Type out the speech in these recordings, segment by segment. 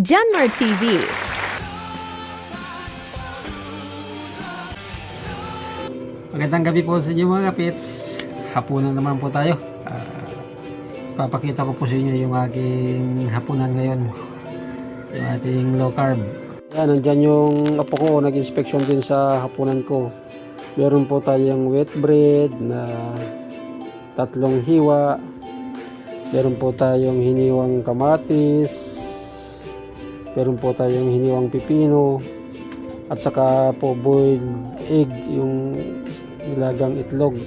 Janmar TV. Magandang gabi po sa inyo mga kapits. Hapunan naman po tayo. Papakita ko po sa inyo yung aking hapunan ngayon. Yung ating low carb. Yan, nandyan yung apo ko. Nag-inspection din sa hapunan ko. Meron po tayong wheat bread na 3 hiwa. Meron po tayong hiniwang kamatis. Meron po tayong hiniwang pipino. At saka po boiled egg, yung nilagang itlog.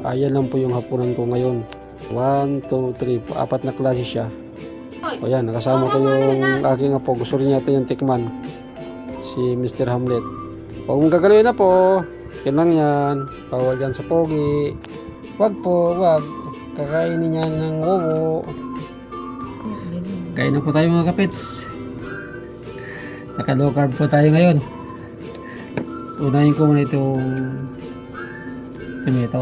Ayan lang po yung hapunan ko ngayon. 1, 2, 3, 4 na klase siya. O yan, nakasama ko yung aking apo. Gusto rin yata yung tikman. Si Mr. Hamlet. Huwag mong gagalawin na po. Yan lang yan. Bawal yan sa pogi. Wag po, wag. Kakainin niya ng wowo. Kain na po tayo mga kapits. Naka low carb po tayo ngayon. Unahin ko muna itong tomato.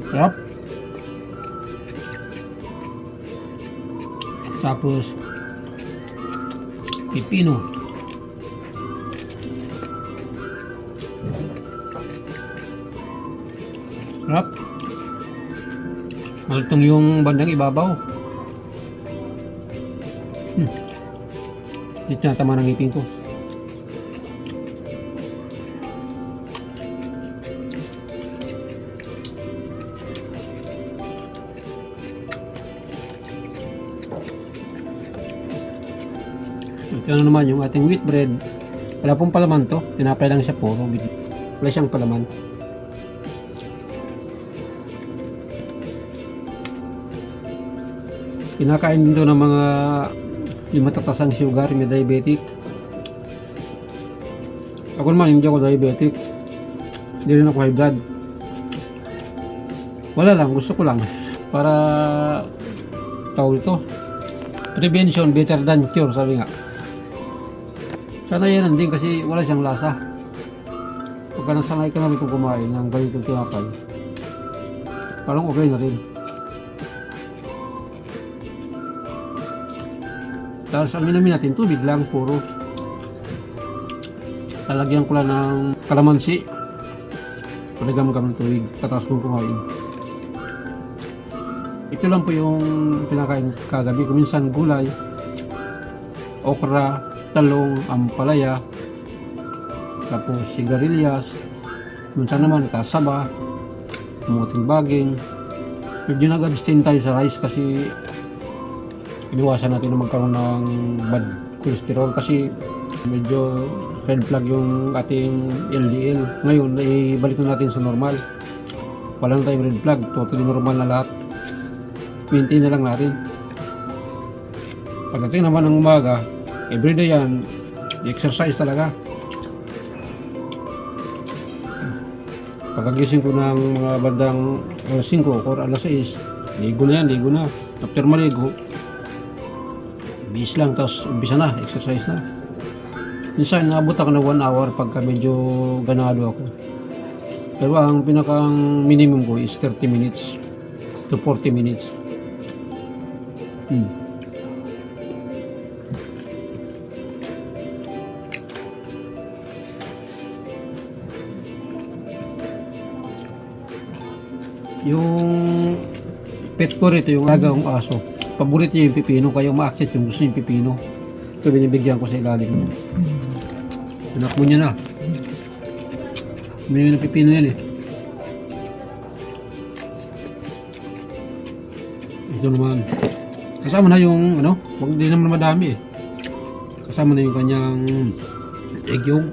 Sarap. Tapos pipino. Sarap. Malutong yung bandang ibabaw. Dito na tama ng ngipin ko. Ito na naman yung ating wheat bread. Wala pong palaman to. Tinapay lang siya puro. Wala siyang palaman. Kinakain din to ng mga yung matatasang sugar, may diabetic. Ako naman hindi ako diabetic. Hindi rin ako high blood. Wala lang, gusto ko lang. Para tawag ito. Prevention better than cure, sabi nga. Sana yan din kasi wala siyang lasa. Pagka nasanay ka namin kung kumain ng ganitong tinapay, parang okay na rin. Tapos ang inumin natin, tubig lang, puro. Talagyan ko lang ng kalamansi. Paligam-gam ng tubig, katapos kong kumain. Ito lang po yung pinakain kagabi. Kuminsan gulay, okra, talong, ampalaya, tapos sigarilyas, minsan naman kasaba, kamuting baging. Medyo nag-abstain tayo sa rice kasi iniwasan natin na magkaroon ng bad cholesterol kasi medyo red flag yung ating LDL. Ngayon, ibalik na natin sa normal. Wala na tayong red flag, totally normal na lahat. Maintain na lang natin. Pagdating naman ng umaga, everyday yan, exercise talaga. Pagkagising ko ng mga bandang alas 5 or alas 6, ligo na yan, ligo na. After maligo, bis lang, tapos umpisa na, exercise na. Minsan, naabot ako ng 1 hour pagka medyo ganado ako. Pero ang pinakang minimum ko is 30 minutes to 40 minutes. Yung pet ko rito, yung agawang aso, paborito niya yung pipino, kaya umaakit yung gusto niya yung pipino. Ito binibigyan ko sa ilalim. Anak mo niya na. May ng pipino yan eh. Ito naman. Kasama na yung ano, huwag din naman madami eh. Kasama na yung kanyang egg yolk.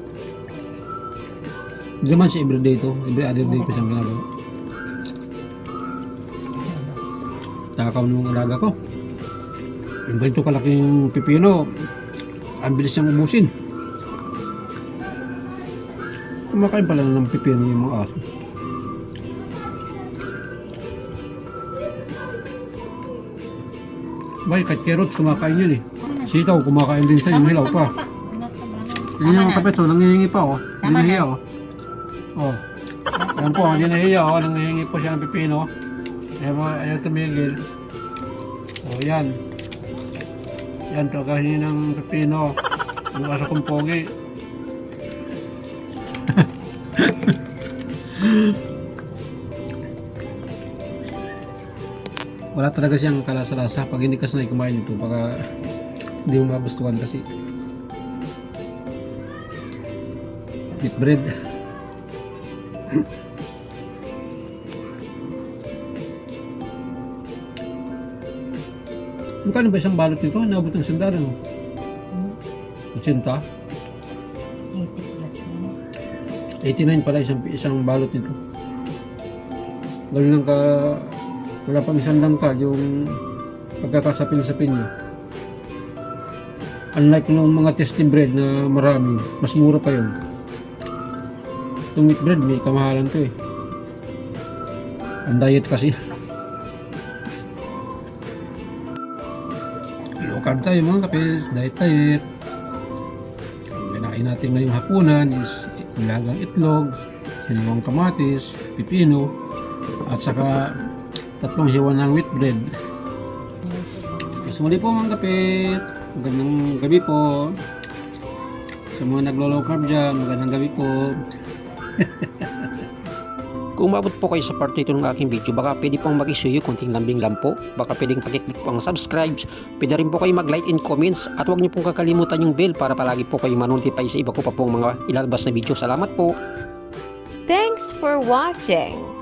Hindi naman siya everyday ito. Every other day ko siyang ginagawa. Takaw ng alaga ko. Yung ganito kalaking pipino, ang bilis siyang ubusin. Kumakain pala ng pipino yung mga aso. Bay, kahit carrots kumakain yun eh. Sitaw kumakain din sa yung hilaw pa. Hindi yung kapit, so nangihingi pa oh. Hindi nahiya oh. Oh. Yan po, hindi nahiya oh. Nangihingi po siya ng pipino. Ayaw tumigil. O yan. Yan to kahin ng pepino. Ang asa kong pogi. Wala talaga siyang kalasa-lasa. Pag hindi ka sanay kumain ito, baka hindi mo magustuhan kasi. Wheat bread. Magkano ba isang balot nito? Naabot ng sandalo, no? 80? 80 plus na. 89 pala isang balot nito. Ganun lang ka, wala pang isang langkal yung pagkakasapin-sapin niya. Unlike nung mga testing bread na marami, mas mura pa yun. Itong wheat bread, may kamahalan to eh. Ang diet kasi. Low carb tayo mga kapis, diet. Ang kinain natin ngayong hapunan is nilagang itlog, siniwang kamatis, pipino, at saka 3 hiwa ng wheat bread. So muli po mga kapit, magandang gabi po. Sa mga naglo-low carb dyan, magandang gabi po. Kung umabot po kayo sa part nito ng aking video, baka pwede pong mag-isuyo kunting lambing lang po. Baka pwedeng pakiclick po ang subscribe. Pwede rin po kayo mag-like and comments. At huwag niyo pong kakalimutan yung bell para palagi po kayo manotify sa iba ko pa pong mga ilalabas na video. Salamat po! Thanks for watching.